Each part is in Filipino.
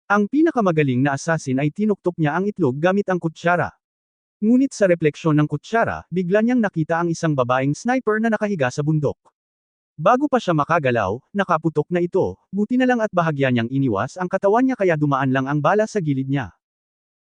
Ang pinakamagaling na assassin ay tinuktok niya ang itlog gamit ang kutsara. Ngunit sa refleksyon ng kutsara, bigla niyang nakita ang isang babaeng sniper na nakahiga sa bundok. Bago pa siya makagalaw, nakaputok na ito, buti na lang at bahagya niyang iniwas ang katawan niya kaya dumaan lang ang bala sa gilid niya.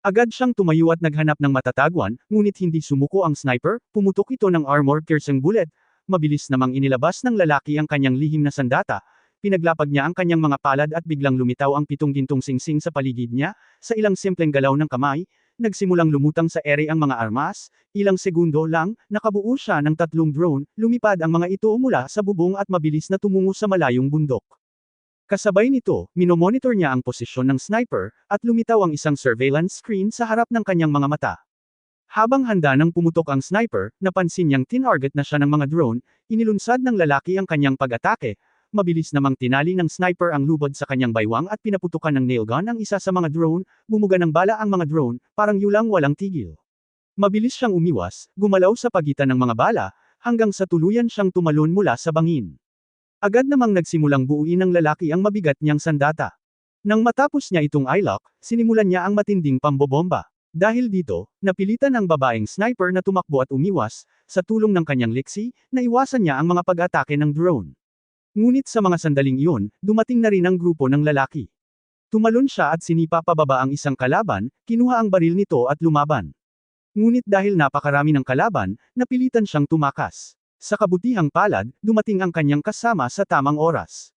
Agad siyang tumayo at naghanap ng matatagwan, ngunit hindi sumuko ang sniper, pumutok ito ng armor-piercing bullet. Mabilis namang inilabas ng lalaki ang kanyang lihim na sandata, pinaglapag niya ang kanyang mga palad at biglang lumitaw ang 7 gintong singsing sa paligid niya, sa ilang simpleng galaw ng kamay, nagsimulang lumutang sa ere ang mga armas, ilang segundo lang, nakabuo siya ng 3 drone, lumipad ang mga ito mula sa bubong at mabilis na tumungo sa malayong bundok. Kasabay nito, minomonitor niya ang posisyon ng sniper, at lumitaw ang isang surveillance screen sa harap ng kanyang mga mata. Habang handa nang pumutok ang sniper, napansin niyang tinarget na siya ng mga drone, inilunsad ng lalaki ang kanyang pag-atake, mabilis namang tinali ng sniper ang lubod sa kanyang baywang at pinaputukan ng nail gun ang isa sa mga drone, bumuga ng bala ang mga drone, parang yulang walang tigil. Mabilis siyang umiwas, gumalaw sa pagitan ng mga bala, hanggang sa tuluyan siyang tumalon mula sa bangin. Agad namang nagsimulang buuin ng lalaki ang mabigat niyang sandata. Nang matapos niya itong ilock, sinimulan niya ang matinding pambobomba. Dahil dito, napilitan ang babaeng sniper na tumakbo at umiwas, sa tulong ng kanyang liksi, naiwasan niya ang mga pag-atake ng drone. Ngunit sa mga sandaling iyon, dumating na rin ang grupo ng lalaki. Tumalon siya at sinipa pababa ang isang kalaban, kinuha ang baril nito at lumaban. Ngunit dahil napakarami ng kalaban, napilitan siyang tumakas. Sa kabutihang palad, dumating ang kanyang kasama sa tamang oras.